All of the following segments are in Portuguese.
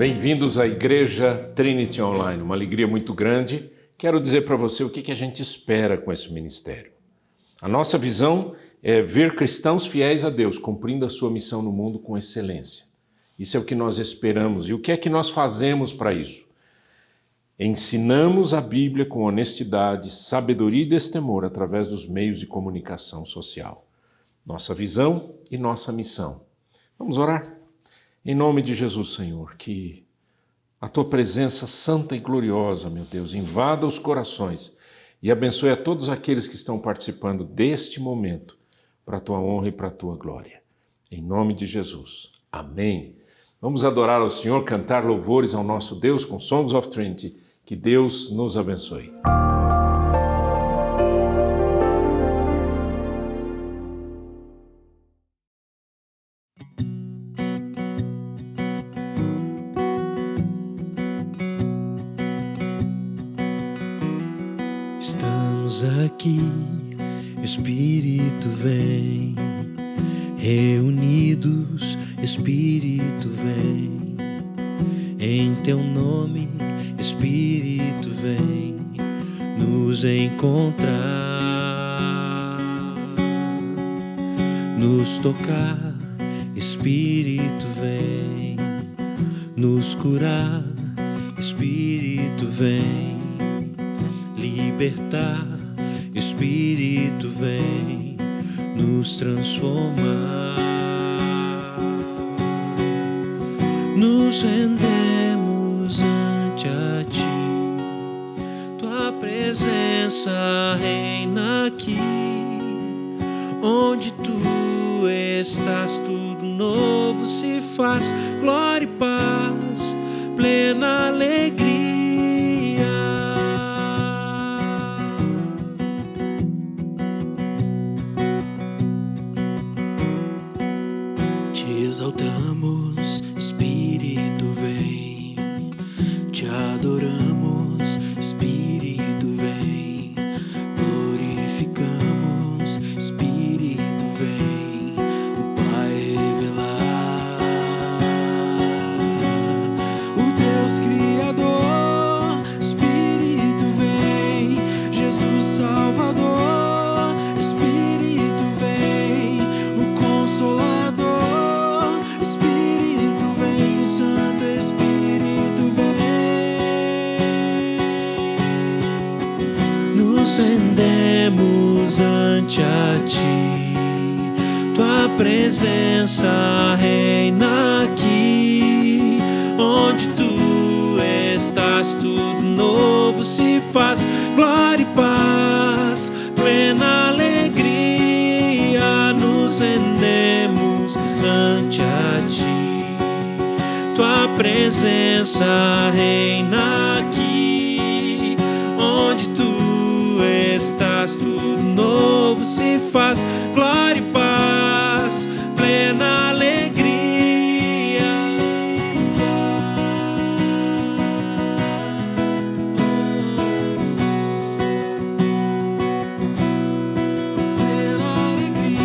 Bem-vindos à Igreja Trinity Online, uma alegria muito grande. Quero dizer para você o que a gente espera com esse ministério. A nossa visão é ver cristãos fiéis a Deus, cumprindo a sua missão no mundo com excelência. Isso é o que nós esperamos. E o que é que nós fazemos para isso? Ensinamos a Bíblia com honestidade, sabedoria e destemor através dos meios de comunicação social. Nossa visão e nossa missão. Vamos orar? Em nome de Jesus, Senhor, que a Tua presença santa e gloriosa, meu Deus, invada os corações e abençoe a todos aqueles que estão participando deste momento, para a Tua honra e para a Tua glória. Em nome de Jesus. Amém. Vamos adorar ao Senhor, cantar louvores ao nosso Deus com Songs of Trinity. Que Deus nos abençoe. Estamos aqui, Espírito vem, reunidos, Espírito vem, em Teu nome, Espírito vem, nos encontrar, nos tocar, Espírito vem, nos curar, Espírito vem, libertar, Espírito vem nos transformar. Nos rendemos ante a Ti, Tua presença reina aqui, onde Tu estás, tudo novo se faz, glória e paz, plena alegria. Exaltamos, Espírito vem, te adoramos, Espírito vem, glorificamos, Espírito vem, o Pai revelar, o Deus Criador, Espírito vem, Jesus Salvador, Espírito vem, o Consolador. Nos rendemos ante a Ti, Tua presença reina aqui, onde Tu estás, tudo novo se faz, glória e paz, plena alegria. Nos rendemos ante a Ti, Tua presença reina aqui, onde Tu estás, tudo novo se faz, glória e paz, plena alegria. Plena alegria.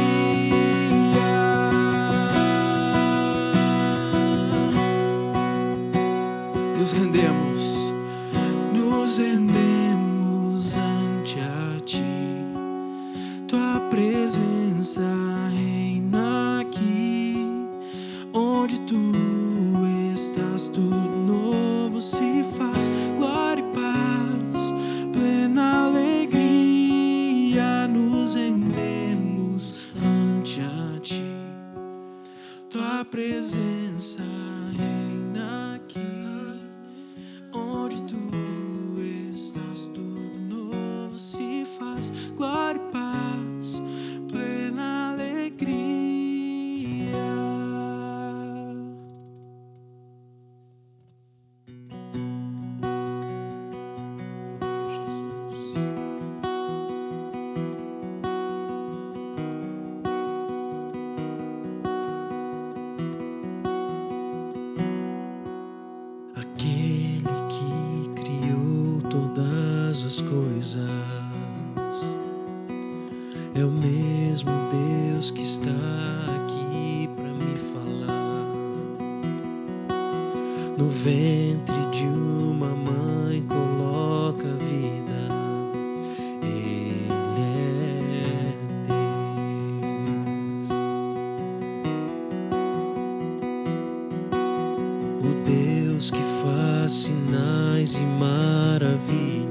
Nos rendemos ante a Ti, Tua presença reina aqui, onde Tu estás, tudo novo se faz, glória e paz, plena alegria. Nos rendemos ante a Ti, Tua presença reina aqui, onde Tu estás, tudo novo se faz, glória e paz, plena alegria. Aquele que criou todas as coisas é o mesmo Deus que está aqui para me falar. no ventre de uma mãe coloca a vida. Ele é Deus, o Deus que faz sinais e maravilhas.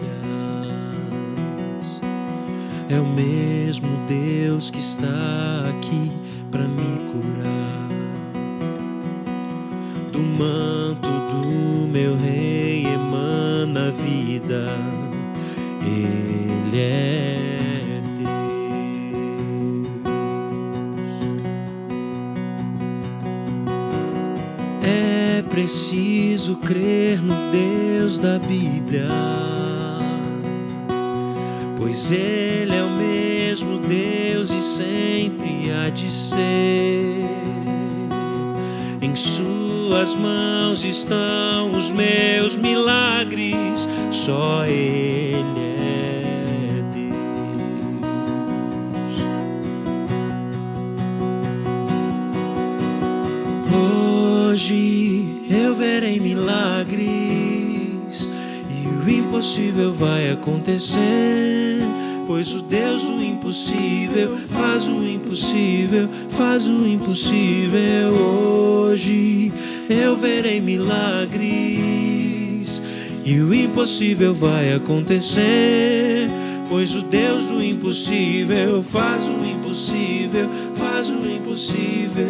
É o mesmo Deus que está aqui para me curar. Do manto do meu rei emana a vida. Ele é Deus. É preciso crer no Deus da Bíblia, pois Ele é o mesmo Deus e sempre há de ser. Em Suas mãos estão os meus milagres, só Ele é Deus. Hoje eu verei milagres e o impossível vai acontecer, pois o Deus do impossível faz o impossível, faz o impossível. Hoje eu verei milagres e o impossível vai acontecer, pois o Deus do impossível faz o impossível, faz o impossível.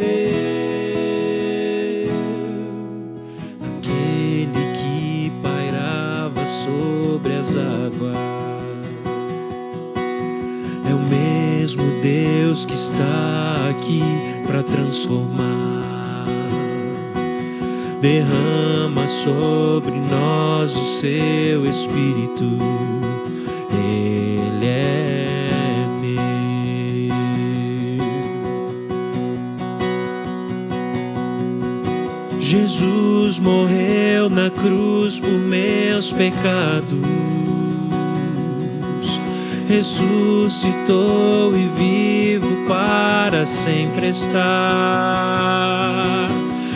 Aquele que pairava sobre as águas é o mesmo Deus que está aqui para transformar. Derrama sobre nós o seu Espírito. Ele é Deus. Jesus morreu na cruz por meus pecados, ressuscitou e vivo para sempre estar.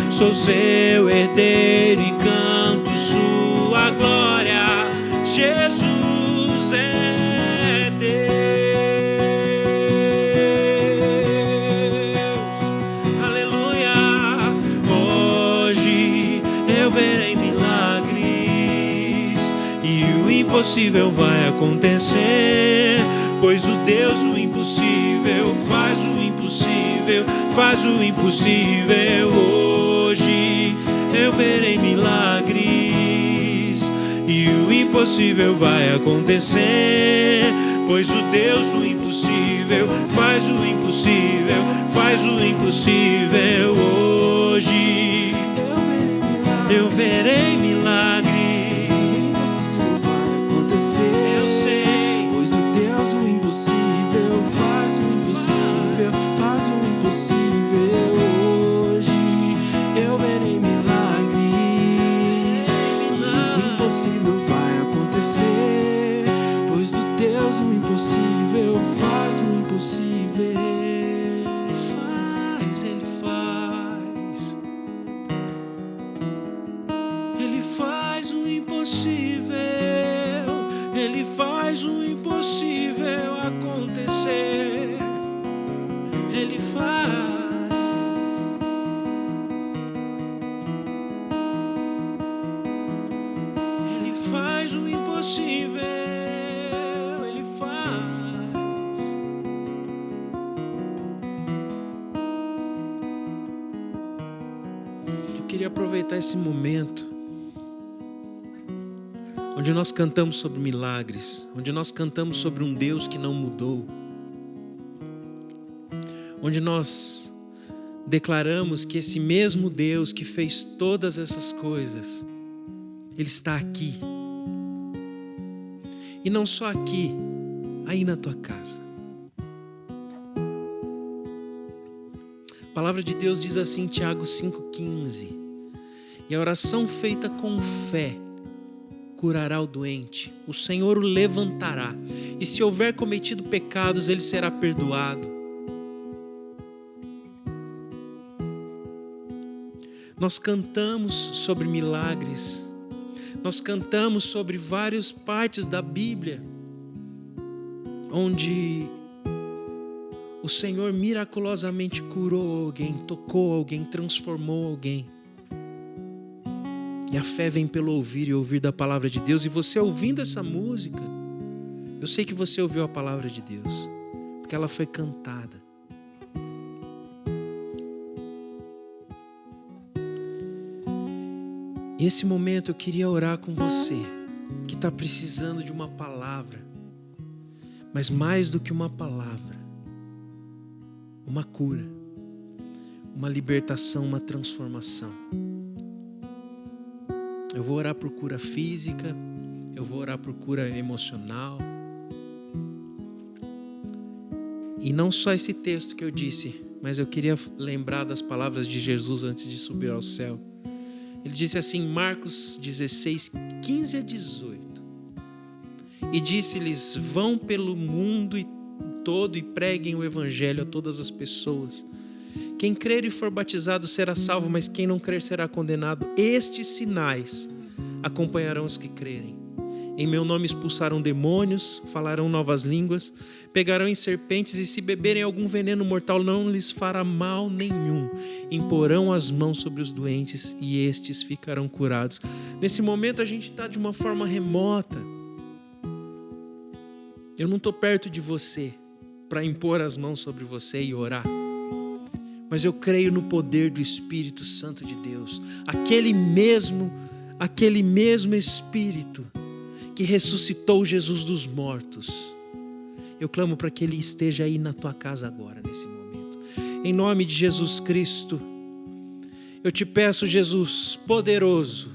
Sou seu herdeiro e canto sua glória. Jesus é Deus. Aleluia. Hoje eu verei milagres e o impossível vai acontecer, pois o Deus do impossível faz o impossível, faz o impossível. Hoje eu verei milagres e o impossível vai acontecer, pois o Deus do impossível faz o impossível, faz o impossível. Hoje eu verei milagres. Eu sei, pois o Deus do impossível faz o impossível, faz o impossível. Hoje eu verei milagres e o impossível vai acontecer, pois o Deus do impossível faz o impossível. Ele faz, Ele faz o impossível. Ele faz o impossível acontecer. Ele faz. Ele faz o impossível. Ele faz. Eu queria aproveitar esse momento onde nós cantamos sobre milagres, onde nós cantamos sobre um Deus que não mudou, onde nós declaramos que esse mesmo Deus que fez todas essas coisas, Ele está aqui. E não só aqui, aí na tua casa. A palavra de Deus diz assim em Tiago 5,15: e a oração feita com fé curará o doente, o Senhor o levantará, e se houver cometido pecados, ele será perdoado. Nós cantamos sobre milagres, nós cantamos sobre várias partes da Bíblia, onde o Senhor miraculosamente curou alguém, tocou alguém, transformou alguém. E a fé vem pelo ouvir e ouvir da palavra de Deus. E você ouvindo essa música, eu sei que você ouviu a palavra de Deus, porque ela foi cantada. E esse momento eu queria orar com você, que está precisando de uma palavra, mas mais do que uma palavra, uma cura, uma libertação, uma transformação. Eu vou orar por cura física, eu vou orar por cura emocional. E não só esse texto que eu disse, mas eu queria lembrar das palavras de Jesus antes de subir ao céu. Ele disse assim, Marcos 16, 15 a 18. E disse-lhes, vão pelo mundo todo e preguem o evangelho a todas as pessoas. Quem crer e for batizado será salvo, mas quem não crer será condenado. Estes sinais acompanharão os que crerem. Em meu nome expulsarão demônios, falarão novas línguas, pegarão em serpentes e se beberem algum veneno mortal não lhes fará mal nenhum. Imporão as mãos sobre os doentes e estes ficarão curados. Nesse momento a gente está de uma forma remota. Eu não estou perto de você para impor as mãos sobre você e orar. Mas eu creio no poder do Espírito Santo de Deus. Aquele mesmo Espírito que ressuscitou Jesus dos mortos. Eu clamo para que Ele esteja aí na tua casa agora, nesse momento. Em nome de Jesus Cristo, eu te peço, Jesus poderoso,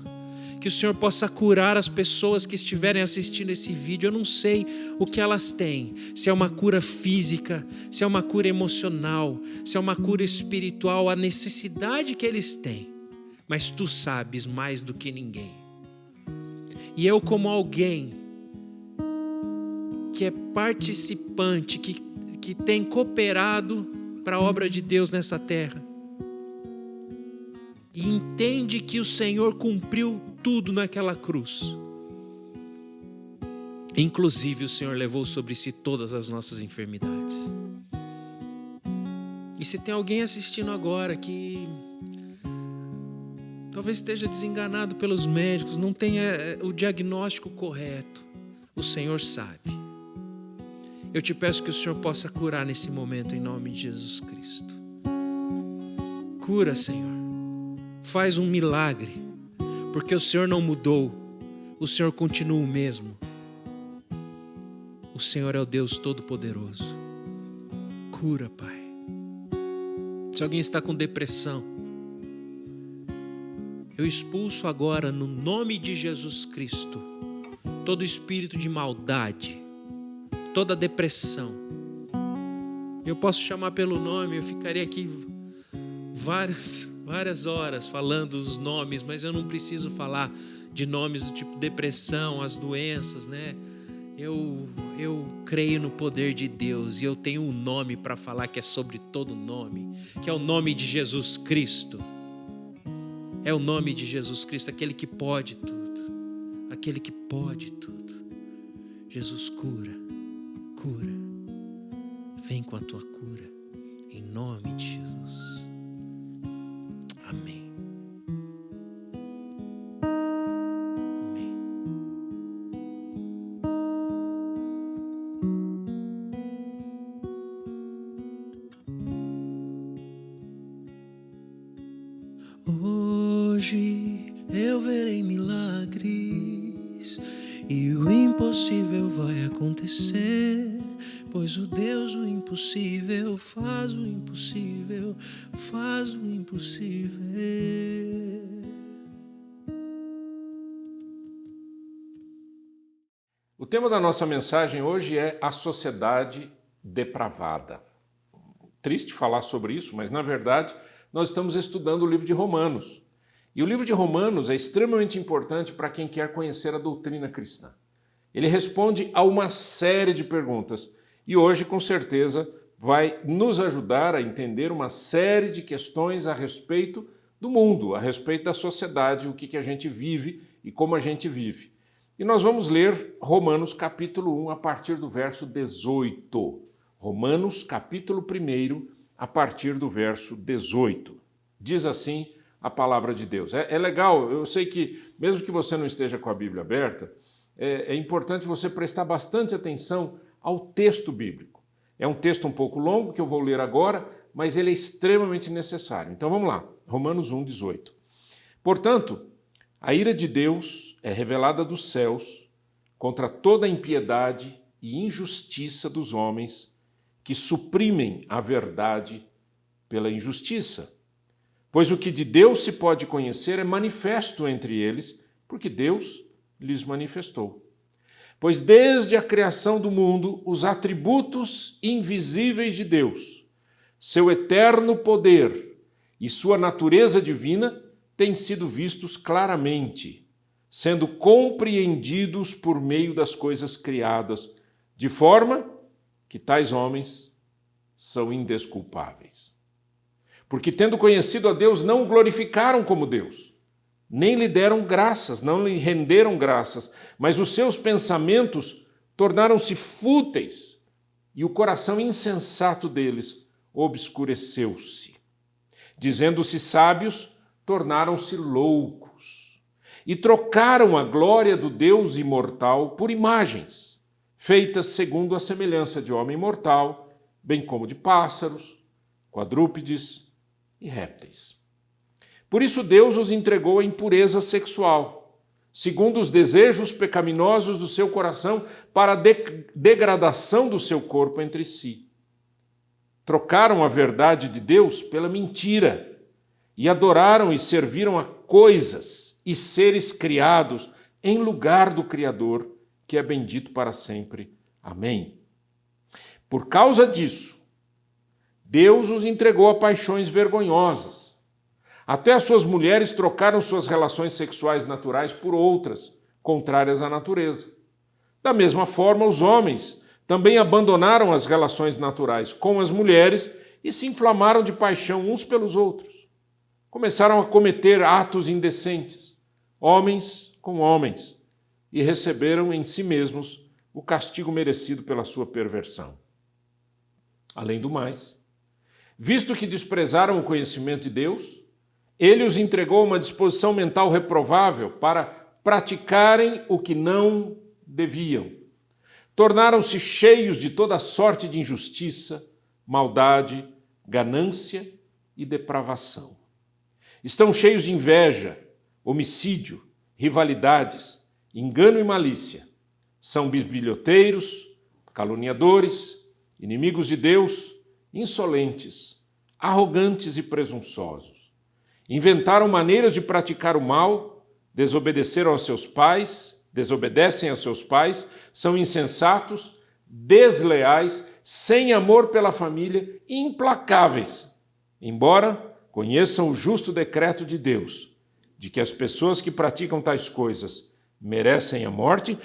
que o Senhor possa curar as pessoas que estiverem assistindo esse vídeo. Eu não sei o que elas têm, se é uma cura física, se é uma cura emocional, se é uma cura espiritual, a necessidade que eles têm, mas Tu sabes mais do que ninguém. E eu, como alguém que é participante, que tem cooperado para a obra de Deus nessa terra, e entende que o Senhor cumpriu tudo naquela cruz. Inclusive o Senhor levou sobre si todas as nossas enfermidades. E se tem alguém assistindo agora que talvez esteja desenganado pelos médicos, não tenha o diagnóstico correto, o Senhor sabe. Eu te peço que o Senhor possa curar nesse momento em nome de Jesus Cristo. Cura, Senhor. Faz um milagre, porque o Senhor não mudou, o Senhor continua o mesmo. O Senhor é o Deus Todo-Poderoso. Cura, Pai. Se alguém está com depressão, eu expulso agora, no nome de Jesus Cristo, todo espírito de maldade, toda depressão. Eu posso chamar pelo nome, eu ficaria aqui várias horas falando os nomes, mas eu não preciso falar de nomes do tipo depressão, as doenças, né? Eu creio no poder de Deus e eu tenho um nome para falar que é sobre todo nome, que é o nome de Jesus Cristo. É o nome de Jesus Cristo, aquele que pode tudo, aquele que pode tudo. Jesus, cura, vem com a tua cura, em nome de Jesus. Amém. Amém. Hoje eu verei milagres e o impossível vai acontecer. Pois o Deus do impossível faz o impossível, faz o impossível. O tema da nossa mensagem hoje é a sociedade depravada. Triste falar sobre isso, mas na verdade nós estamos estudando o livro de Romanos. E o livro de Romanos é extremamente importante para quem quer conhecer a doutrina cristã. Ele responde a uma série de perguntas. E hoje, com certeza, vai nos ajudar a entender uma série de questões a respeito do mundo, a respeito da sociedade, o que a gente vive e como a gente vive. E nós vamos ler Romanos capítulo 1, a partir do verso 18. Romanos capítulo 1, a partir do verso 18. Diz assim a palavra de Deus. É legal, eu sei que, mesmo que você não esteja com a Bíblia aberta, é importante você prestar bastante atenção ao texto bíblico. É um texto um pouco longo que eu vou ler agora, mas ele é extremamente necessário. Então vamos lá, Romanos 1, 18. Portanto, a ira de Deus é revelada dos céus contra toda a impiedade e injustiça dos homens que suprimem a verdade pela injustiça. Pois o que de Deus se pode conhecer é manifesto entre eles, porque Deus lhes manifestou. Pois desde a criação do mundo, os atributos invisíveis de Deus, seu eterno poder e sua natureza divina têm sido vistos claramente, sendo compreendidos por meio das coisas criadas, de forma que tais homens são indesculpáveis. Porque, tendo conhecido a Deus, não o glorificaram como Deus, nem lhe deram graças, não lhe renderam graças, mas os seus pensamentos tornaram-se fúteis e o coração insensato deles obscureceu-se. Dizendo-se sábios, tornaram-se loucos e trocaram a glória do Deus imortal por imagens, feitas segundo a semelhança de homem mortal, bem como de pássaros, quadrúpedes e répteis. Por isso Deus os entregou à impureza sexual, segundo os desejos pecaminosos do seu coração, para a degradação do seu corpo entre si. Trocaram a verdade de Deus pela mentira e adoraram e serviram a coisas e seres criados em lugar do Criador, que é bendito para sempre. Amém. Por causa disso, Deus os entregou a paixões vergonhosas. Até as suas mulheres trocaram suas relações sexuais naturais por outras, contrárias à natureza. Da mesma forma, os homens também abandonaram as relações naturais com as mulheres e se inflamaram de paixão uns pelos outros. Começaram a cometer atos indecentes, homens com homens, e receberam em si mesmos o castigo merecido pela sua perversão. Além do mais, visto que desprezaram o conhecimento de Deus, ele os entregou a uma disposição mental reprovável para praticarem o que não deviam. Tornaram-se cheios de toda sorte de injustiça, maldade, ganância e depravação. Estão cheios de inveja, homicídio, rivalidades, engano e malícia. São bisbilhoteiros, caluniadores, inimigos de Deus, insolentes, arrogantes e presunçosos. Inventaram maneiras de praticar o mal, desobedecem aos seus pais, são insensatos, desleais, sem amor pela família, implacáveis, embora conheçam o justo decreto de Deus, de que as pessoas que praticam tais coisas merecem a morte,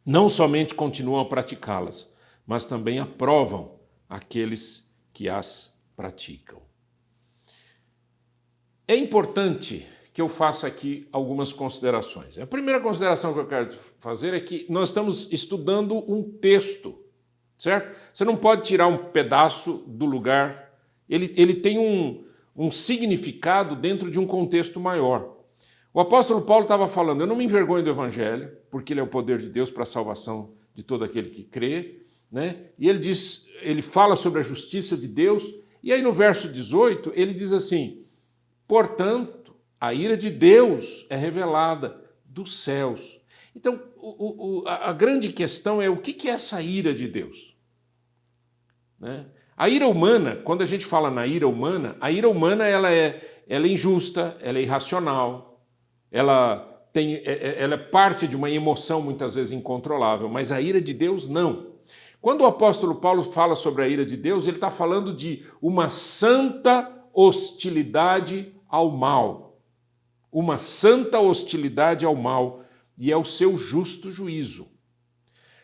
não somente continuam a praticá-las, mas também aprovam aqueles que as praticam. É importante que eu faça aqui algumas considerações. A primeira consideração que eu quero fazer é que nós estamos estudando um texto, certo? Você não pode tirar um pedaço do lugar. Ele tem um significado dentro de um contexto maior. O apóstolo Paulo estava falando, eu não me envergonho do evangelho, porque ele é o poder de Deus para a salvação de todo aquele que crê, né? E ele fala sobre a justiça de Deus, e aí no verso 18 ele diz assim: portanto, a ira de Deus é revelada dos céus. Então, a grande questão é o que é essa ira de Deus? Né? A ira humana, quando a gente fala na ira humana, a ira humana ela é injusta, ela é irracional, ela é parte de uma emoção muitas vezes incontrolável, mas a ira de Deus não. Quando o apóstolo Paulo fala sobre a ira de Deus, ele está falando de uma santa hostilidade ao mal. Uma santa hostilidade ao mal e ao seu justo juízo.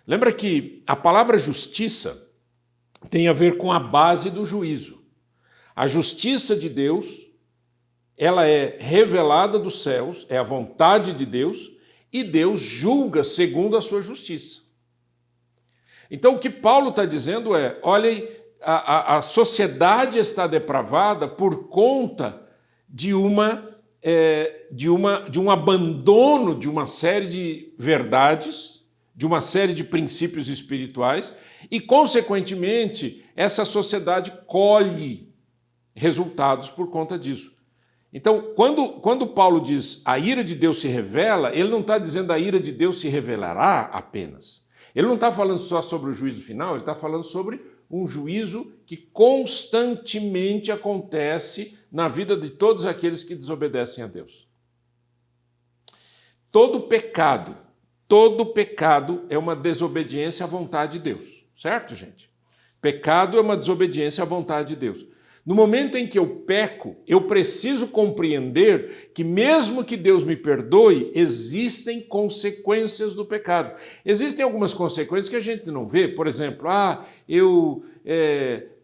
Lembra que a palavra justiça tem a ver com a base do juízo. A justiça de Deus ela é revelada dos céus, é a vontade de Deus, e Deus julga segundo a sua justiça. Então o que Paulo está dizendo é, olhem, a sociedade está depravada por conta de um abandono de uma série de verdades, de uma série de princípios espirituais, e, consequentemente, essa sociedade colhe resultados por conta disso. Então, quando Paulo diz a ira de Deus se revela, ele não está dizendo a ira de Deus se revelará apenas. Ele não está falando só sobre o juízo final, ele está falando sobre um juízo que constantemente acontece na vida de todos aqueles que desobedecem a Deus. Todo pecado é uma desobediência à vontade de Deus, certo, gente? Pecado é uma desobediência à vontade de Deus. No momento em que eu peco, eu preciso compreender que mesmo que Deus me perdoe, existem consequências do pecado. Existem algumas consequências que a gente não vê. Por exemplo,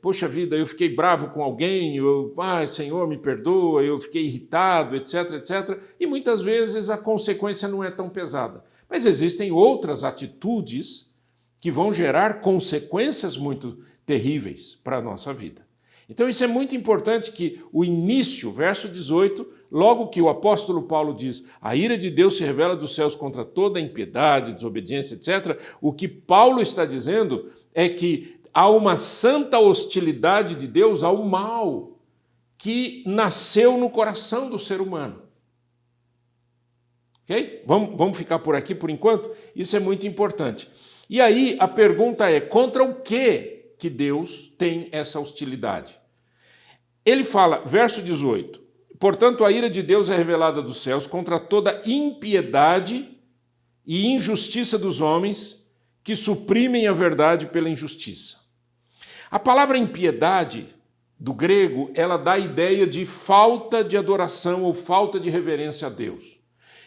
poxa vida, eu fiquei bravo com alguém, Senhor, me perdoa, eu fiquei irritado, etc, etc. E muitas vezes a consequência não é tão pesada. Mas existem outras atitudes que vão gerar consequências muito terríveis para a nossa vida. Então isso é muito importante que o início, verso 18, logo que o apóstolo Paulo diz a ira de Deus se revela dos céus contra toda impiedade, desobediência, etc., o que Paulo está dizendo é que há uma santa hostilidade de Deus ao mal que nasceu no coração do ser humano. Ok? Vamos ficar por aqui por enquanto? Isso é muito importante. E aí a pergunta é, contra o que Deus tem essa hostilidade? Ele fala, verso 18, portanto a ira de Deus é revelada dos céus contra toda impiedade e injustiça dos homens que suprimem a verdade pela injustiça. A palavra impiedade, do grego, ela dá a ideia de falta de adoração ou falta de reverência a Deus.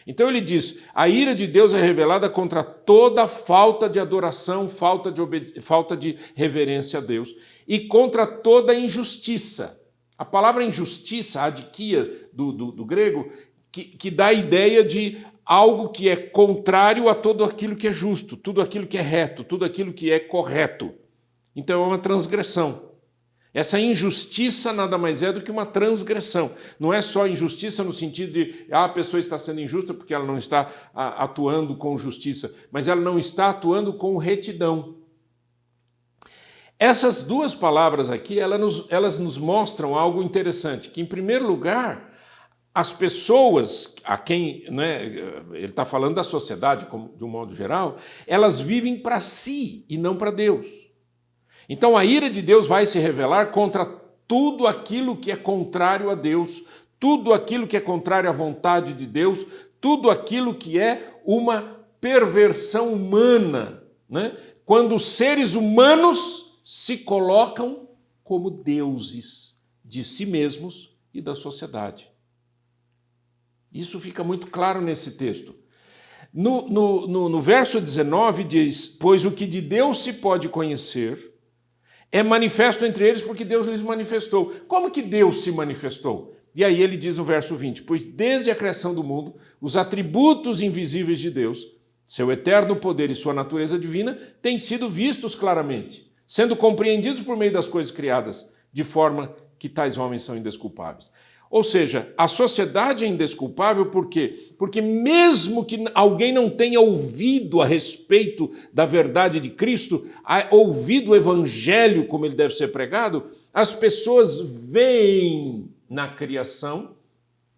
Então ele diz, a ira de Deus é revelada contra toda falta de adoração, falta de reverência a Deus, e contra toda injustiça. A palavra injustiça, adikia do grego, que dá a ideia de algo que é contrário a tudo aquilo que é justo, tudo aquilo que é reto, tudo aquilo que é correto. Então é uma transgressão. Essa injustiça nada mais é do que uma transgressão. Não é só injustiça no sentido de a pessoa está sendo injusta porque ela não está atuando com justiça, mas ela não está atuando com retidão. Essas duas palavras aqui, elas nos mostram algo interessante, que em primeiro lugar, as pessoas a quem, ele está falando da sociedade de um modo geral, elas vivem para si e não para Deus. Então a ira de Deus vai se revelar contra tudo aquilo que é contrário a Deus, tudo aquilo que é contrário à vontade de Deus, tudo aquilo que é uma perversão humana, quando os seres humanos se colocam como deuses de si mesmos e da sociedade. Isso fica muito claro nesse texto. No verso 19 diz, pois o que de Deus se pode conhecer é manifesto entre eles porque Deus lhes manifestou. Como que Deus se manifestou? E aí ele diz no verso 20, pois desde a criação do mundo, os atributos invisíveis de Deus, seu eterno poder e sua natureza divina, têm sido vistos claramente, sendo compreendidos por meio das coisas criadas, de forma que tais homens são indesculpáveis. Ou seja, a sociedade é indesculpável por quê? Porque mesmo que alguém não tenha ouvido a respeito da verdade de Cristo, ouvido o evangelho como ele deve ser pregado, as pessoas veem na criação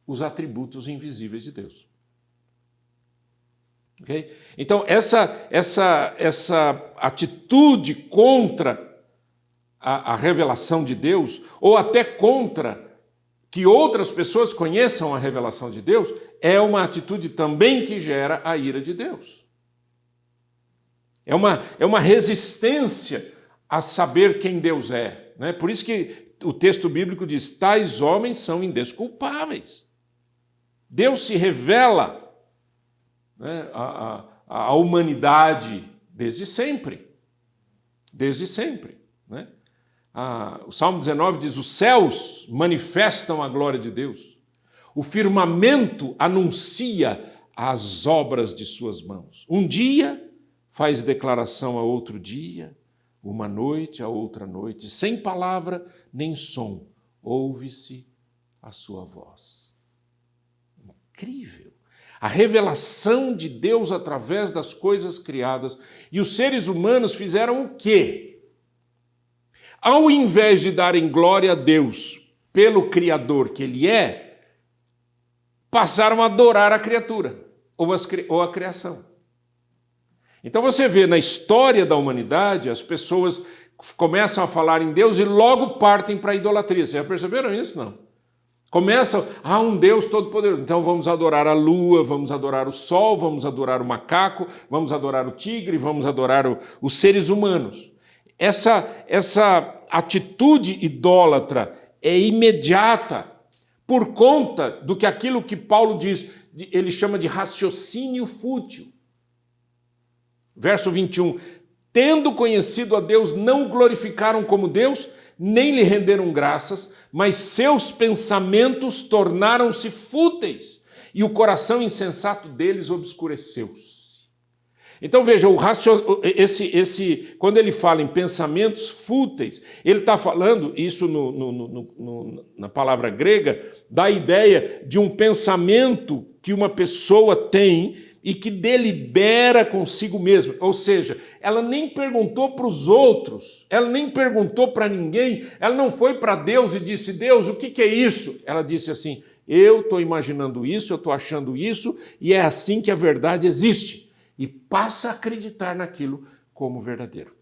os atributos invisíveis de Deus. Okay? Então, essa atitude contra a revelação de Deus, ou até contra que outras pessoas conheçam a revelação de Deus, é uma atitude também que gera a ira de Deus. É uma resistência a saber quem Deus é. Por isso que o texto bíblico diz, tais homens são indesculpáveis. Deus se revela à humanidade desde sempre. Desde sempre. O Salmo 19 diz, os céus manifestam a glória de Deus. O firmamento anuncia as obras de suas mãos. Um dia faz declaração a outro dia, uma noite a outra noite, sem palavra nem som, ouve-se a sua voz. Incrível! A revelação de Deus através das coisas criadas. E os seres humanos fizeram o quê? Ao invés de darem glória a Deus pelo Criador que Ele é, passaram a adorar a criatura ou a criação. Então você vê na história da humanidade, as pessoas começam a falar em Deus e logo partem para a idolatria. Vocês já perceberam isso? Não. Começam, um Deus todo-poderoso. Então vamos adorar a lua, vamos adorar o sol, vamos adorar o macaco, vamos adorar o tigre, vamos adorar os seres humanos. Essa atitude idólatra é imediata por conta do que aquilo que Paulo diz, ele chama de raciocínio fútil. Verso 21, tendo conhecido a Deus, não o glorificaram como Deus, nem lhe renderam graças, mas seus pensamentos tornaram-se fúteis, e o coração insensato deles obscureceu-se. Então veja, quando ele fala em pensamentos fúteis, ele está falando, isso na palavra grega, da ideia de um pensamento que uma pessoa tem e que delibera consigo mesma. Ou seja, ela nem perguntou para os outros, ela nem perguntou para ninguém, ela não foi para Deus e disse, Deus, o que é isso? Ela disse assim, eu estou imaginando isso, eu estou achando isso, e é assim que a verdade existe. E passa a acreditar naquilo como verdadeiro.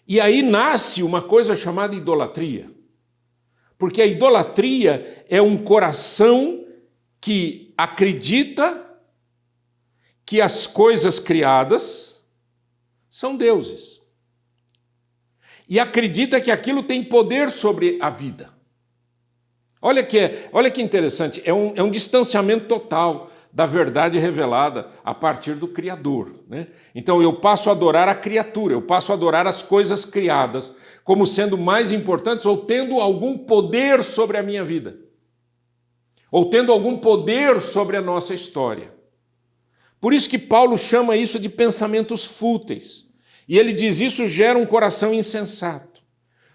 E aí nasce uma coisa chamada idolatria. Porque a idolatria é um coração que acredita que as coisas criadas são deuses. E acredita que aquilo tem poder sobre a vida. Olha que interessante, é um distanciamento total da verdade revelada a partir do Criador, né? Então eu passo a adorar a criatura, eu passo a adorar as coisas criadas como sendo mais importantes ou tendo algum poder sobre a minha vida, ou tendo algum poder sobre a nossa história. Por isso que Paulo chama isso de pensamentos fúteis. E ele diz, isso gera um coração insensato,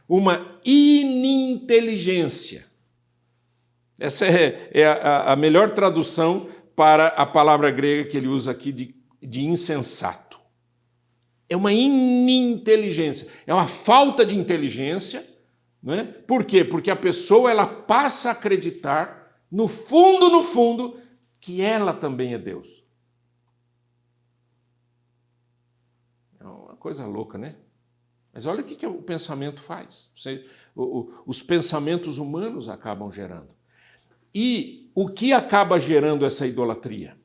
uma ininteligência. Essa é a melhor tradução para a palavra grega que ele usa aqui de insensato. É uma ininteligência, é uma falta de inteligência, não é? Por quê? Porque a pessoa ela passa a acreditar, no fundo, que ela também é Deus. É uma coisa louca, né? Mas olha o que o pensamento faz. Os pensamentos humanos acabam gerando. E o que acaba gerando essa idolatria?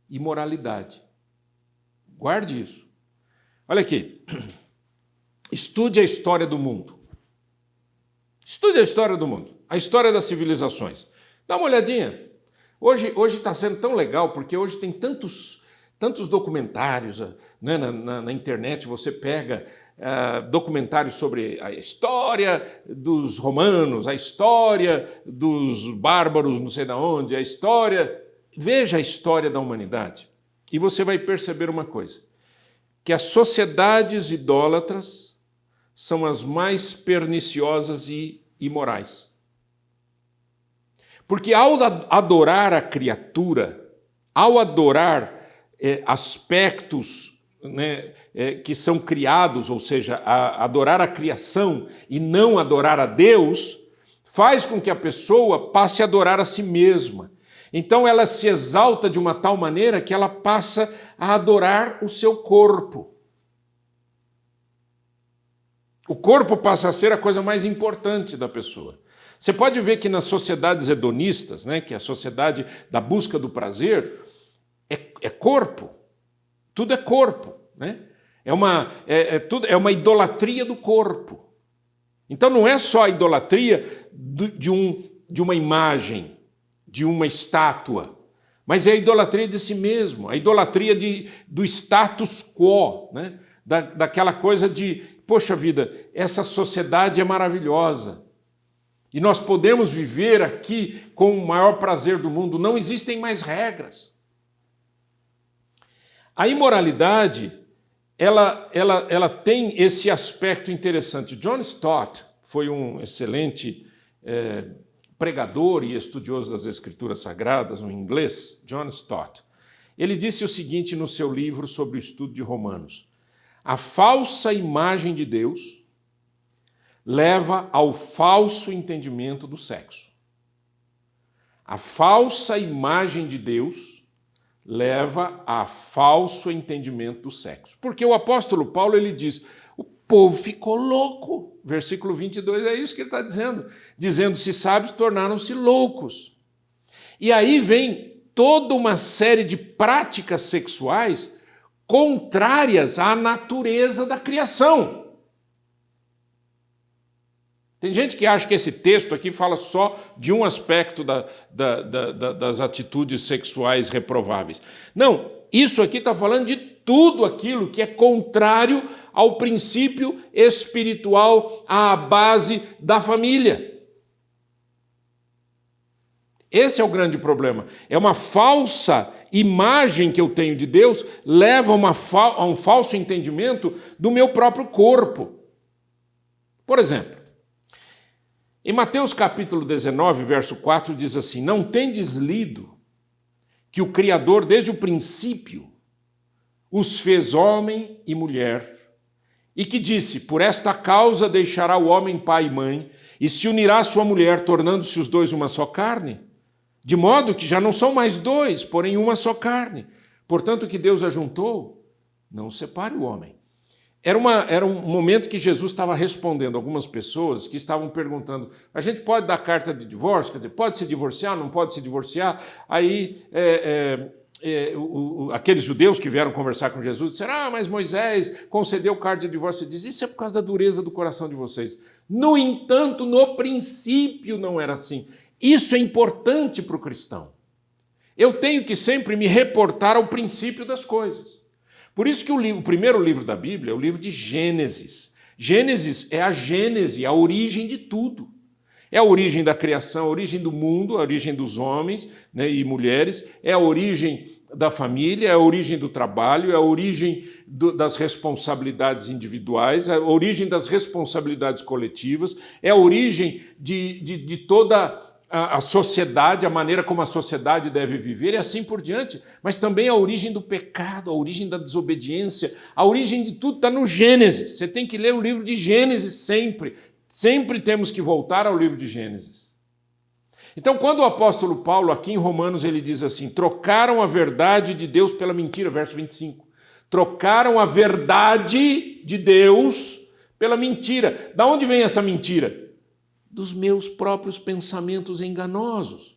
Imoralidade. Guarde isso. Olha aqui. Estude a história do mundo. Estude a história do mundo. A história das civilizações. Dá uma olhadinha. Hoje está sendo tão legal, porque hoje tem tantos documentários, né, na internet. Você pega documentários sobre a história dos romanos, a história dos bárbaros não sei de onde, a história... Veja a história da humanidade e você vai perceber uma coisa, que as sociedades idólatras são as mais perniciosas e imorais. Porque ao adorar a criatura, ao adorar aspectos, né, que são criados, ou seja, adorar a criação e não adorar a Deus, faz com que a pessoa passe a adorar a si mesma. Então ela se exalta de uma tal maneira que ela passa a adorar o seu corpo. O corpo passa a ser a coisa mais importante da pessoa. Você pode ver que nas sociedades hedonistas, né, que é a sociedade da busca do prazer, é corpo. Tudo é corpo, né? É uma idolatria do corpo. Então não é só a idolatria de uma imagem, de uma estátua, mas é a idolatria de si mesmo, a idolatria do status quo, né? Daquela coisa de, poxa vida, essa sociedade é maravilhosa. E nós podemos viver aqui com o maior prazer do mundo. Não existem mais regras. A imoralidade, ela tem esse aspecto interessante. John Stott foi um excelente pregador e estudioso das Escrituras Sagradas, um inglês, John Stott. Ele disse o seguinte no seu livro sobre o estudo de Romanos: a falsa imagem de Deus leva ao falso entendimento do sexo. A falsa imagem de Deus leva a falso entendimento do sexo. Porque o apóstolo Paulo, ele diz, o povo ficou louco. Versículo 22 é isso que ele está dizendo. Dizendo-se sábios, tornaram-se loucos. E aí vem toda uma série de práticas sexuais contrárias à natureza da criação. Tem gente que acha que esse texto aqui fala só de um aspecto das atitudes sexuais reprováveis. Não, isso aqui está falando de tudo aquilo que é contrário ao princípio espiritual, à base da família. Esse é o grande problema. É uma falsa imagem que eu tenho de Deus, leva a um falso entendimento do meu próprio corpo. Por exemplo, em Mateus capítulo 19, verso 4, diz assim: não tendes lido que o Criador, desde o princípio, os fez homem e mulher, e que disse, por esta causa deixará o homem pai e mãe, e se unirá à sua mulher, tornando-se os dois uma só carne, de modo que já não são mais dois, porém uma só carne. Portanto, o que Deus ajuntou, não separe o homem. Era um momento que Jesus estava respondendo a algumas pessoas que estavam perguntando, a gente pode dar carta de divórcio? Quer dizer, pode se divorciar, não pode se divorciar? Aí aqueles judeus que vieram conversar com Jesus disseram, mas Moisés concedeu carta de divórcio. Ele diz, isso é por causa da dureza do coração de vocês. No entanto, no princípio não era assim. Isso é importante para o cristão. Eu tenho que sempre me reportar ao princípio das coisas. Por isso que o primeiro livro da Bíblia é o livro de Gênesis. Gênesis é a gênese, a origem de tudo. É a origem da criação, a origem do mundo, a origem dos homens, né, e mulheres, é a origem da família, é a origem do trabalho, é a origem das responsabilidades individuais, é a origem das responsabilidades coletivas, é a origem de toda a sociedade, a maneira como a sociedade deve viver e assim por diante, mas também a origem do pecado, a origem da desobediência, a origem de tudo está no Gênesis. Você tem que ler o livro de Gênesis sempre. Sempre temos que voltar ao livro de Gênesis. Então, quando o apóstolo Paulo, aqui em Romanos, ele diz assim, trocaram a verdade de Deus pela mentira, verso 25. Trocaram a verdade de Deus pela mentira. Da onde vem essa mentira? Dos meus próprios pensamentos enganosos,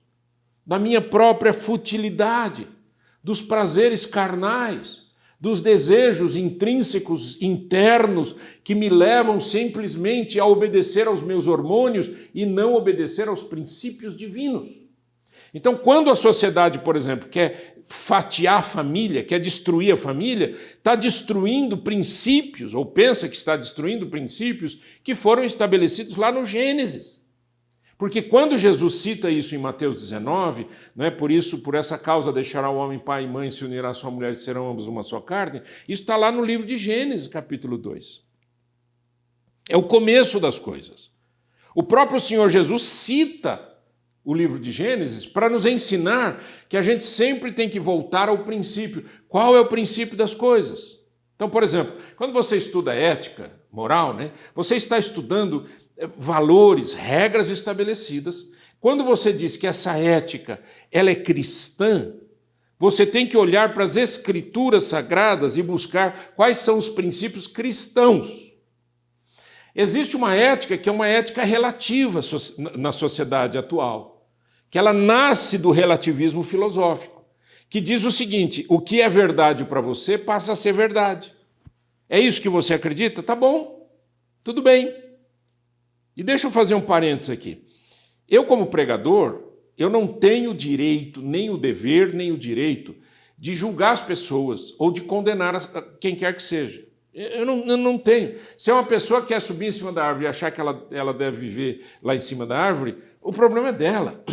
da minha própria futilidade, dos prazeres carnais, dos desejos intrínsecos internos que me levam simplesmente a obedecer aos meus hormônios e não obedecer aos princípios divinos. Então, quando a sociedade, por exemplo, quer fatiar a família, quer destruir a família, está destruindo princípios, ou pensa que está destruindo princípios que foram estabelecidos lá no Gênesis. Porque quando Jesus cita isso em Mateus 19, não é por essa causa deixará o homem pai e mãe, se unirá à sua mulher e serão ambos uma só carne, isso está lá no livro de Gênesis, capítulo 2. É o começo das coisas. O próprio Senhor Jesus cita o livro de Gênesis para nos ensinar que a gente sempre tem que voltar ao princípio. Qual é o princípio das coisas? Então, por exemplo, quando você estuda ética, moral, né, você está estudando valores, regras estabelecidas. Quando você diz que essa ética ela é cristã, você tem que olhar para as escrituras sagradas e buscar quais são os princípios cristãos. Existe uma ética que é uma ética relativa na sociedade atual, que ela nasce do relativismo filosófico, que diz o seguinte, o que é verdade para você passa a ser verdade. É isso que você acredita? Tá bom, tudo bem. E deixa eu fazer um parênteses aqui. Eu, como pregador, eu não tenho o direito, nem o dever, nem o direito de julgar as pessoas ou de condenar quem quer que seja. Eu não tenho. Se é uma pessoa que quer subir em cima da árvore e achar que ela deve viver lá em cima da árvore, o problema é dela.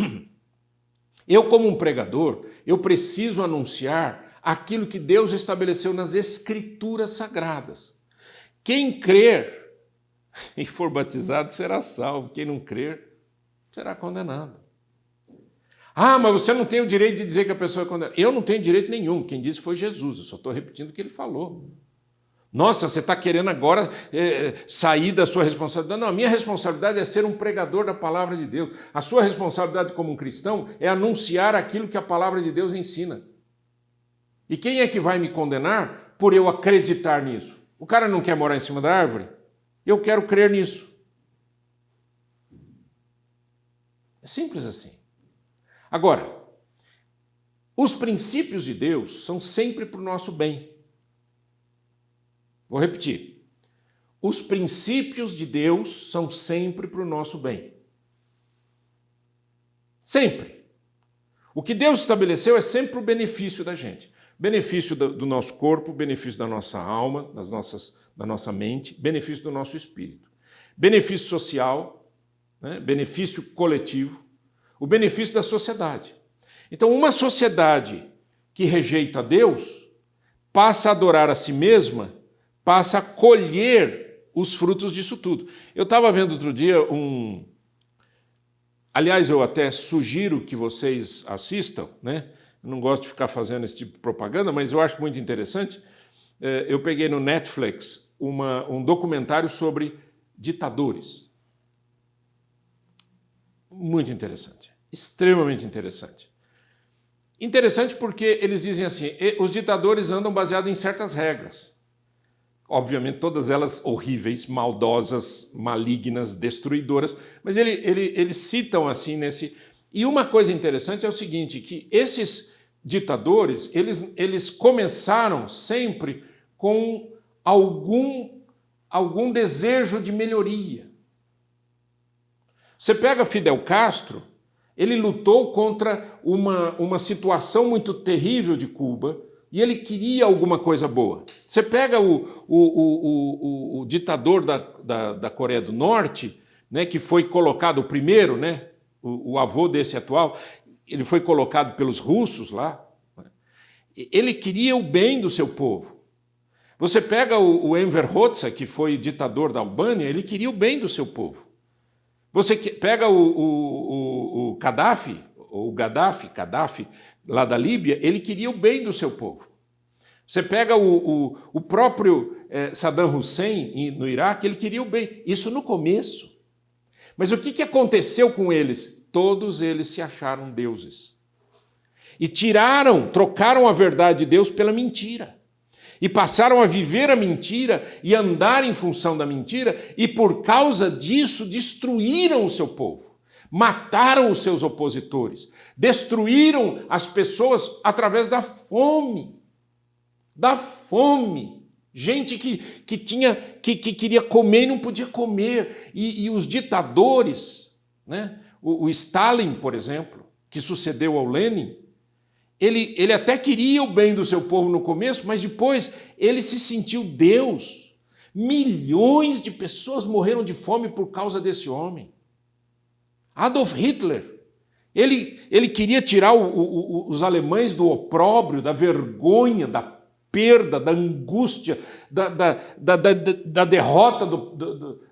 Eu, como um pregador, eu preciso anunciar aquilo que Deus estabeleceu nas Escrituras Sagradas. Quem crer e for batizado será salvo. Quem não crer será condenado. Ah, mas você não tem o direito de dizer que a pessoa é condenada. Eu não tenho direito nenhum. Quem disse foi Jesus. Eu só estou repetindo o que ele falou. Nossa, você está querendo agora sair da sua responsabilidade. Não, a minha responsabilidade é ser um pregador da palavra de Deus. A sua responsabilidade como um cristão é anunciar aquilo que a palavra de Deus ensina. E quem é que vai me condenar por eu acreditar nisso? O cara não quer morar em cima da árvore? Eu quero crer nisso. É simples assim. Agora, os princípios de Deus são sempre para o nosso bem. Vou repetir. Os princípios de Deus são sempre para o nosso bem. Sempre. O que Deus estabeleceu é sempre o benefício da gente. Benefício do nosso corpo, benefício da nossa alma, da nossa mente, benefício do nosso espírito. Benefício social, né? Benefício coletivo, o benefício da sociedade. Então, uma sociedade que rejeita Deus passa a adorar a si mesma, passa a colher os frutos disso tudo. Eu estava vendo outro dia Aliás, eu até sugiro que vocês assistam, né? Eu não gosto de ficar fazendo esse tipo de propaganda, mas eu acho muito interessante. Eu peguei no Netflix um documentário sobre ditadores. Muito interessante. Extremamente interessante. Interessante porque eles dizem assim, os ditadores andam baseados em certas regras. Obviamente, todas elas horríveis, maldosas, malignas, destruidoras, mas eles citam assim nesse... E uma coisa interessante é o seguinte, que esses ditadores, eles começaram sempre com algum desejo de melhoria. Você pega Fidel Castro, ele lutou contra uma situação muito terrível de Cuba, e ele queria alguma coisa boa. Você pega o ditador da Coreia do Norte, né, que foi colocado o primeiro, né, o avô desse atual, ele foi colocado pelos russos lá. Ele queria o bem do seu povo. Você pega o Enver Hoxha, que foi ditador da Albânia, ele queria o bem do seu povo. Você pega o Gaddafi, lá da Líbia, ele queria o bem do seu povo. Você pega o próprio Saddam Hussein no Iraque, ele queria o bem. Isso no começo. Mas o que aconteceu com eles? Todos eles se acharam deuses. E trocaram a verdade de Deus pela mentira. E passaram a viver a mentira e andar em função da mentira, e por causa disso destruíram o seu povo. Mataram os seus opositores, destruíram as pessoas através da fome. Da fome. Gente que queria comer e não podia comer. E os ditadores, né? O Stalin, por exemplo, que sucedeu ao Lenin, ele até queria o bem do seu povo no começo, mas depois ele se sentiu Deus. Milhões de pessoas morreram de fome por causa desse homem. Adolf Hitler, ele queria tirar os alemães do opróbrio, da vergonha, da perda, da angústia, da derrota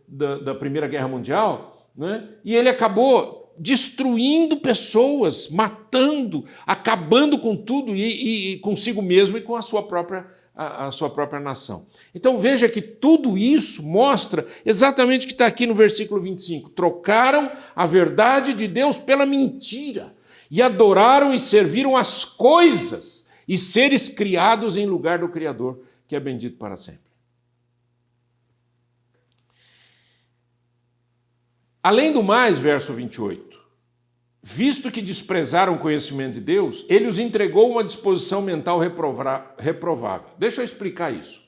da Primeira Guerra Mundial, né? E ele acabou destruindo pessoas, matando, acabando com tudo e consigo mesmo e com a sua própria nação. Então veja que tudo isso mostra exatamente o que está aqui no versículo 25. Trocaram a verdade de Deus pela mentira e adoraram e serviram as coisas e seres criados em lugar do Criador, que é bendito para sempre. Além do mais, verso 28, visto que desprezaram o conhecimento de Deus, ele os entregou uma disposição mental reprovável. Deixa eu explicar isso.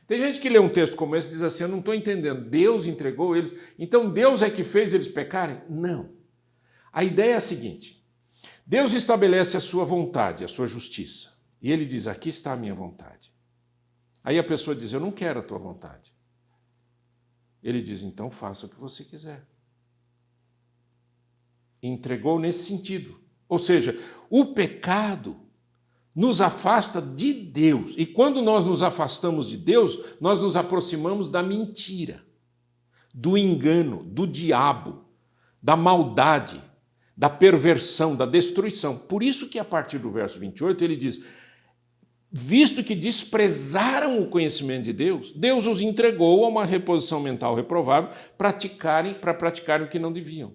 Tem gente que lê um texto como esse e diz assim, eu não estou entendendo, Deus entregou eles, então Deus é que fez eles pecarem? Não. A ideia é a seguinte, Deus estabelece a sua vontade, a sua justiça, e ele diz, aqui está a minha vontade. Aí a pessoa diz, eu não quero a tua vontade. Ele diz, então faça o que você quiser. Entregou nesse sentido. Ou seja, o pecado nos afasta de Deus. E quando nós nos afastamos de Deus, nós nos aproximamos da mentira, do engano, do diabo, da maldade, da perversão, da destruição. Por isso que a partir do verso 28 ele diz, visto que desprezaram o conhecimento de Deus, Deus os entregou a uma reposição mental reprovável para praticarem o que não deviam.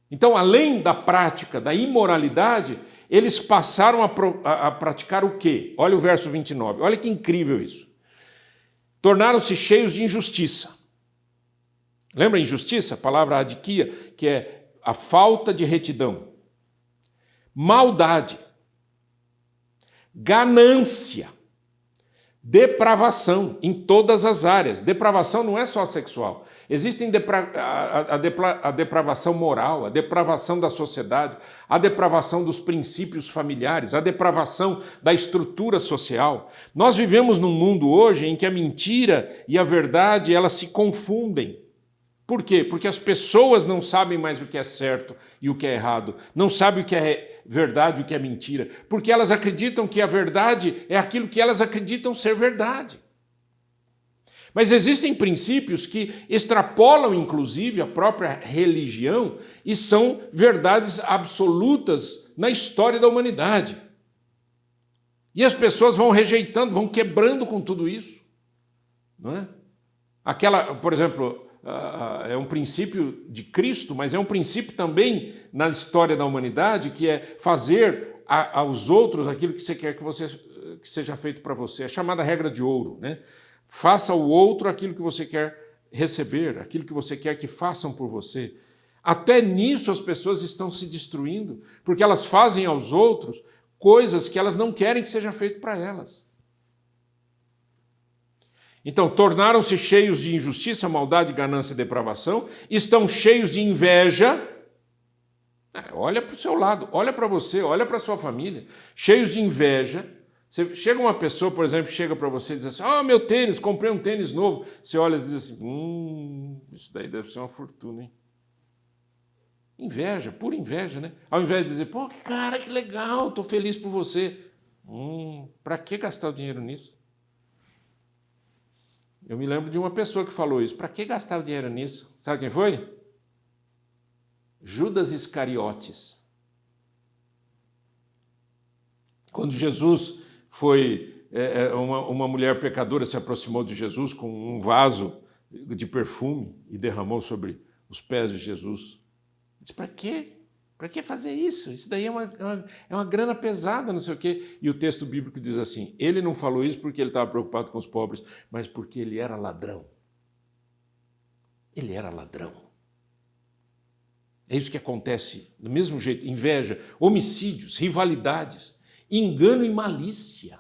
Então, além da prática da imoralidade, eles passaram a praticar o quê? Olha o verso 29, olha que incrível isso. Tornaram-se cheios de injustiça. Lembra injustiça? A palavra adiquia, que é a falta de retidão. Maldade. Ganância. Depravação em todas as áreas. Depravação não é só sexual. Existe a depravação moral, a depravação da sociedade, a depravação dos princípios familiares, a depravação da estrutura social. Nós vivemos num mundo hoje em que a mentira e a verdade elas se confundem. Por quê? Porque as pessoas não sabem mais o que é certo e o que é errado, não sabem o que é verdade e o que é mentira, porque elas acreditam que a verdade é aquilo que elas acreditam ser verdade. Mas existem princípios que extrapolam, inclusive, a própria religião e são verdades absolutas na história da humanidade. E as pessoas vão rejeitando, vão quebrando com tudo isso. Não é? Por exemplo, é um princípio de Cristo, mas é um princípio também na história da humanidade, que é fazer aos outros aquilo que você quer que seja feito para você. É chamada regra de ouro, né? Faça ao outro aquilo que você quer receber, aquilo que você quer que façam por você. Até nisso as pessoas estão se destruindo, porque elas fazem aos outros coisas que elas não querem que seja feito para elas. Então, tornaram-se cheios de injustiça, maldade, ganância e depravação, estão cheios de inveja. Olha para o seu lado, olha para você, olha para a sua família, cheios de inveja. Chega uma pessoa, por exemplo, chega para você e diz assim, meu tênis, comprei um tênis novo. Você olha e diz assim, isso daí deve ser uma fortuna, hein? Inveja, pura inveja, né? Ao invés de dizer, cara, que legal, estou feliz por você. Para que gastar o dinheiro nisso? Eu me lembro de uma pessoa que falou isso. Para que gastar o dinheiro nisso? Sabe quem foi? Judas Iscariotes. Quando Jesus uma mulher pecadora se aproximou de Jesus com um vaso de perfume e derramou sobre os pés de Jesus. Disse, para quê? Para que fazer isso? Isso daí é uma grana pesada, não sei o quê. E o texto bíblico diz assim, ele não falou isso porque ele estava preocupado com os pobres, mas porque ele era ladrão. Ele era ladrão. É isso que acontece do mesmo jeito, inveja, homicídios, rivalidades, engano e malícia.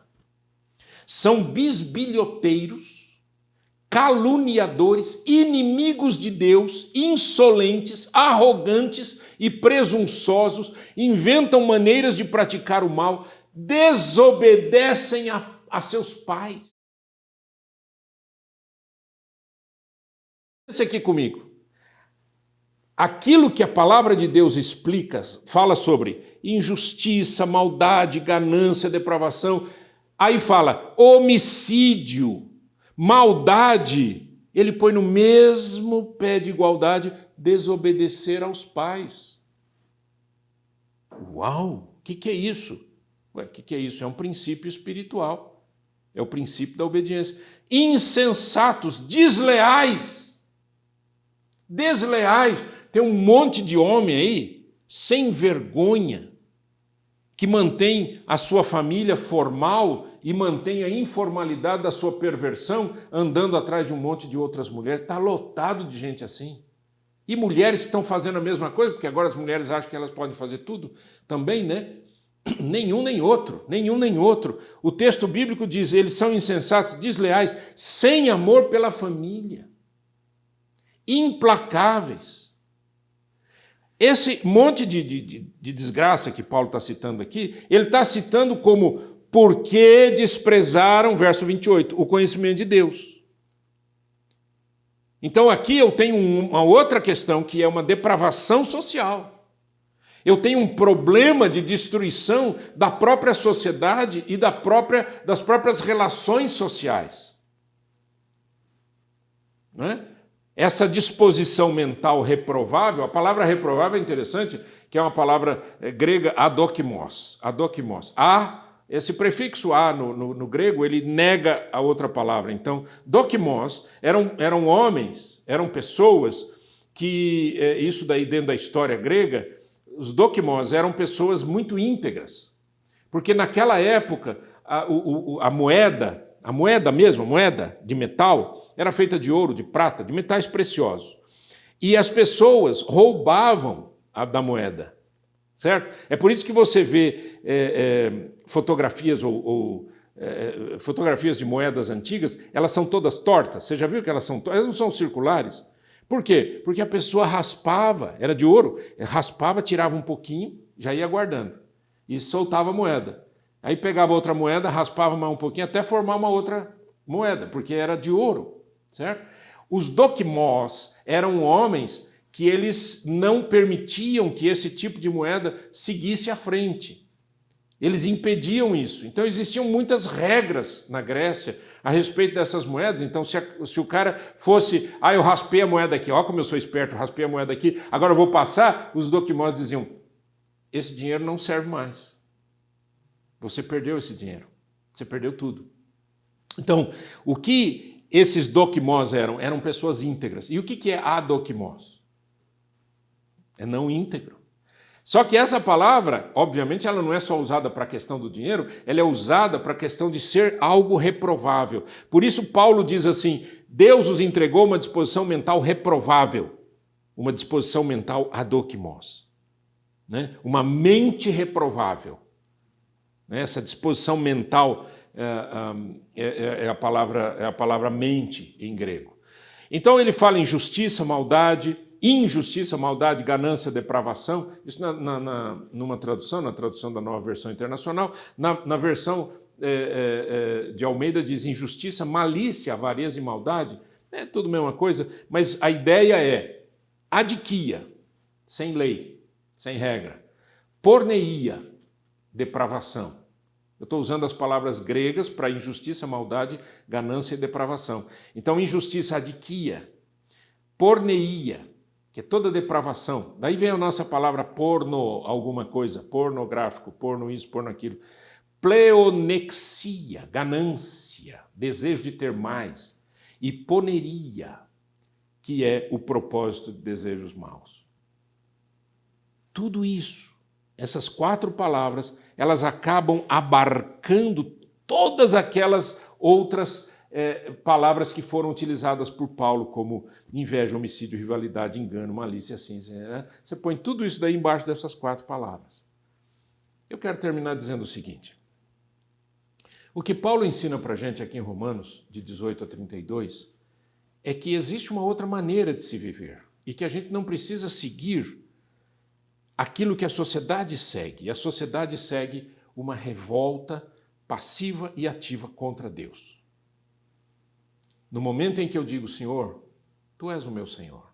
São bisbilhoteiros, caluniadores, inimigos de Deus, insolentes, arrogantes e presunçosos, inventam maneiras de praticar o mal, desobedecem a seus pais. Pense aqui comigo. Aquilo que a palavra de Deus explica, fala sobre injustiça, maldade, ganância, depravação. Aí fala homicídio, maldade. Ele põe no mesmo pé de igualdade desobedecer aos pais. Uau! O que é isso? O que é isso? É um princípio espiritual. É o princípio da obediência. Insensatos, desleais. Desleais. Tem um monte de homem aí, sem vergonha, que mantém a sua família formal e mantém a informalidade da sua perversão, andando atrás de um monte de outras mulheres. Está lotado de gente assim. E mulheres que estão fazendo a mesma coisa, porque agora as mulheres acham que elas podem fazer tudo também, né? Nenhum nem outro, nenhum nem outro. O texto bíblico diz, eles são insensatos, desleais, sem amor pela família, implacáveis. Esse monte de desgraça que Paulo está citando aqui, ele está citando como porque desprezaram, verso 28, o conhecimento de Deus. Então aqui eu tenho uma outra questão, que é uma depravação social. Eu tenho um problema de destruição da própria sociedade e das próprias relações sociais. Não é? Essa disposição mental reprovável, a palavra reprovável é interessante, que é uma palavra grega adokimos. Adokimos. Esse prefixo a no grego, ele nega a outra palavra. Então, dokimos eram homens, eram pessoas que, isso daí dentro da história grega, os dokimos eram pessoas muito íntegras. Porque naquela época, a moeda mesmo, a moeda de metal, era feita de ouro, de prata, de metais preciosos. E as pessoas roubavam a da moeda, certo? É por isso que você vê fotografias fotografias de moedas antigas, elas são todas tortas. Você já viu que elas são tortas? Elas não são circulares. Por quê? Porque a pessoa raspava, era de ouro, raspava, tirava um pouquinho, já ia guardando, e soltava a moeda. Aí pegava outra moeda, raspava mais um pouquinho, até formar uma outra moeda, porque era de ouro, certo? Os dokimos eram homens que eles não permitiam que esse tipo de moeda seguisse à frente. Eles impediam isso. Então existiam muitas regras na Grécia a respeito dessas moedas. Então se o cara fosse, eu raspei a moeda aqui, ó como eu sou esperto, raspei a moeda aqui, agora eu vou passar, os dokimos diziam, esse dinheiro não serve mais. Você perdeu esse dinheiro. Você perdeu tudo. Então, o que esses dokimos eram? Eram pessoas íntegras. E o que é adokimos? É não íntegro. Só que essa palavra, obviamente, ela não é só usada para a questão do dinheiro, ela é usada para a questão de ser algo reprovável. Por isso Paulo diz assim, Deus os entregou uma disposição mental reprovável, uma disposição mental adokimos, né? Uma mente reprovável. Essa disposição mental é a palavra mente em grego. Então ele fala em justiça, maldade, injustiça, maldade, ganância, depravação. Isso numa tradução, na tradução da Nova Versão Internacional. Na versão de Almeida diz injustiça, malícia, avareza e maldade. É tudo a mesma coisa, mas a ideia é adiquia, sem lei, sem regra. Porneia, depravação. Eu estou usando as palavras gregas para injustiça, maldade, ganância e depravação. Então, injustiça, adiquia. Porneia, que é toda depravação. Daí vem a nossa palavra porno, alguma coisa, pornográfico, porno isso, porno aquilo. Pleonexia, ganância, desejo de ter mais. E poneria, que é o propósito de desejos maus. Tudo isso, essas 4 palavras, elas acabam abarcando todas aquelas outras palavras que foram utilizadas por Paulo, como inveja, homicídio, rivalidade, engano, malícia, assim. Né? Você põe tudo isso daí embaixo dessas 4 palavras. Eu quero terminar dizendo o seguinte. O que Paulo ensina para a gente aqui em Romanos, de 18 a 32, é que existe uma outra maneira de se viver e que a gente não precisa seguir aquilo que a sociedade segue. E a sociedade segue uma revolta passiva e ativa contra Deus. No momento em que eu digo, Senhor, Tu és o meu Senhor,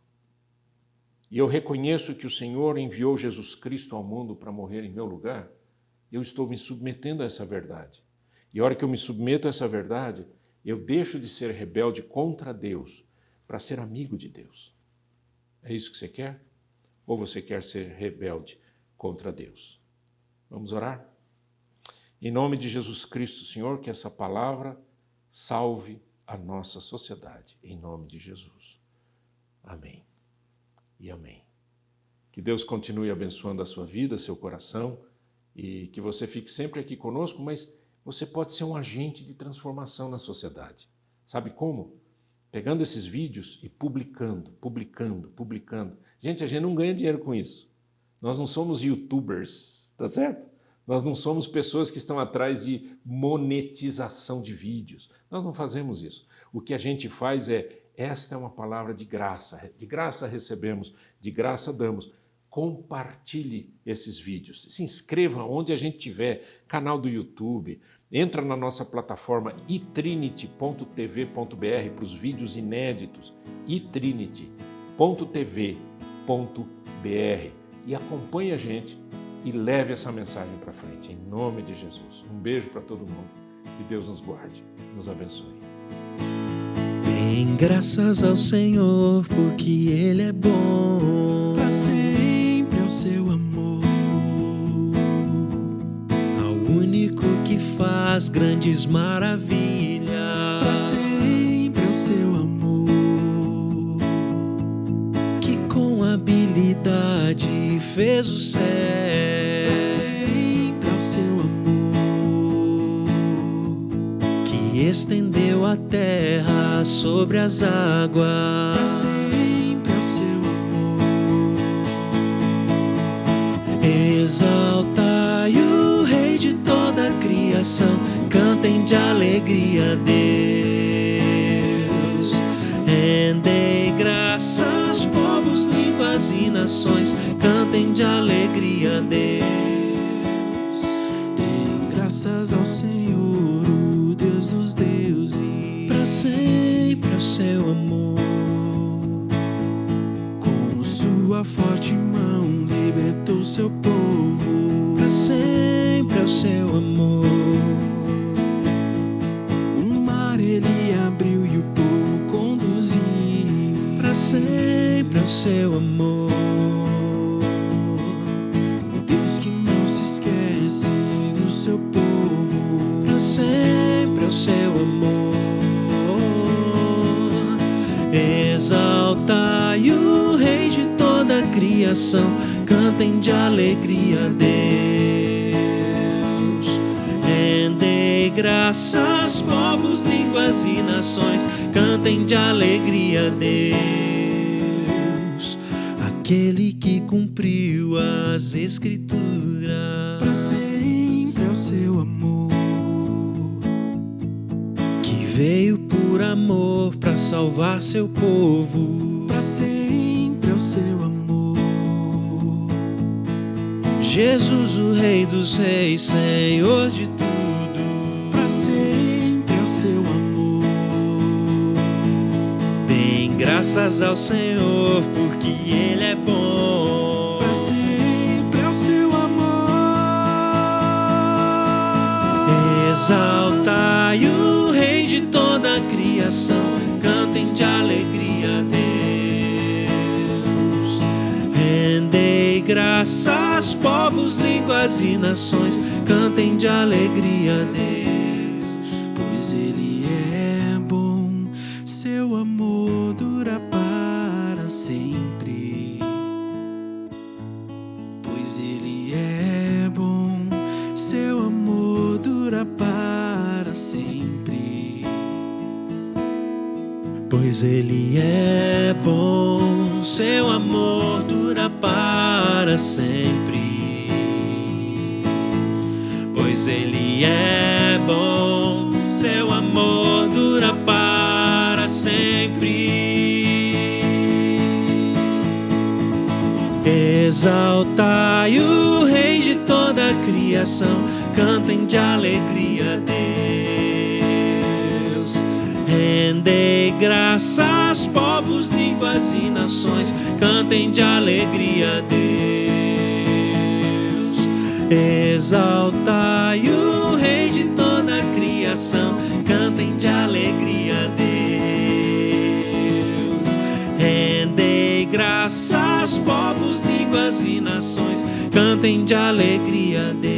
e eu reconheço que o Senhor enviou Jesus Cristo ao mundo para morrer em meu lugar, eu estou me submetendo a essa verdade. E a hora que eu me submeto a essa verdade, eu deixo de ser rebelde contra Deus para ser amigo de Deus. É isso que você quer? Ou você quer ser rebelde contra Deus? Vamos orar? Em nome de Jesus Cristo, Senhor, que essa palavra salve a nossa sociedade. Em nome de Jesus. Amém. E amém. Que Deus continue abençoando a sua vida, seu coração, e que você fique sempre aqui conosco, mas você pode ser um agente de transformação na sociedade. Sabe como? Pegando esses vídeos e publicando. Gente, a gente não ganha dinheiro com isso. Nós não somos youtubers, tá certo? Nós não somos pessoas que estão atrás de monetização de vídeos. Nós não fazemos isso. O que a gente faz esta é uma palavra de graça. De graça recebemos, de graça damos. compartilhe esses vídeos. Se inscreva onde a gente tiver, canal do YouTube, entra na nossa plataforma itrinity.tv.br para os vídeos inéditos, itrinity.tv.br, e acompanhe a gente e leve essa mensagem para frente, em nome de Jesus. Um beijo para todo mundo, que Deus nos guarde, nos abençoe. Deem graças ao Senhor, porque Ele é bom. Pra sempre é o seu amor. Ao único que faz grandes maravilhas. Pra sempre é o seu amor. Que com habilidade fez o céu. Pra sempre é o seu amor. Que estendeu a terra sobre as águas. Pra sempre é o seu amor. Exaltai o Rei de toda a criação, cantem de alegria a Deus. Rendei graças, povos, línguas e nações, cantem de alegria a Deus. Deem graças ao Senhor, o Deus dos deuses. Pra sempre é o seu amor. Com sua forte mão libertou seu povo. Pra sempre é o seu amor. O mar ele abriu e o povo conduziu. Pra sempre é o seu amor. O Deus que não se esquece do seu povo. Pra sempre é o seu amor. Exaltai o Rei de toda a criação, cantem de alegria a Deus. Rendei graças, povos, línguas e nações, cantem de alegria a Deus. Aquele que cumpriu as Escrituras. Pra sempre é o seu amor. Que veio por amor para salvar seu povo. Pra sempre é o seu amor. Jesus, o Rei dos Reis, Senhor de tudo. Pra sempre é o seu amor. Deem graças ao Senhor, porque Ele é bom. Pra sempre é o seu amor. Exaltai o Rei de toda a criação, cantem de alegria a Deus. Rendei graças, povos, línguas e nações, cantem de alegria a Deus. Pois ele é bom, seu amor dura para sempre. Pois ele é bom, seu amor dura para sempre. Pois Ele é bom, seu amor dura para sempre. Pois Ele é bom, seu amor dura para sempre. Exaltai o Rei de toda a criação, cantem de alegria a Deus. Rendei graças, povos, línguas e nações, cantem de alegria a Deus. Exaltai o Rei de toda a criação, cantem de alegria a Deus. Rendei graças, povos, línguas e nações, cantem de alegria a Deus.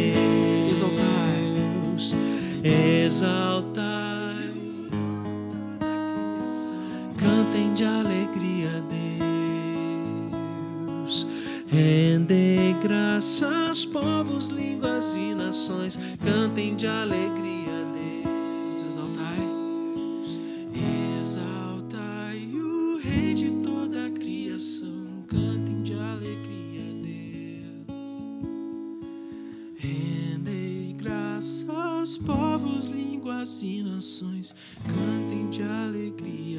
Exaltai, cantem de alegria a Deus. Rendei graças, povos, línguas e nações, cantem de alegria a Deus. Exaltai o Rei de toda a criação, cantem de alegria a Deus. Rendei graças, povos, línguas e nações, cantem de alegria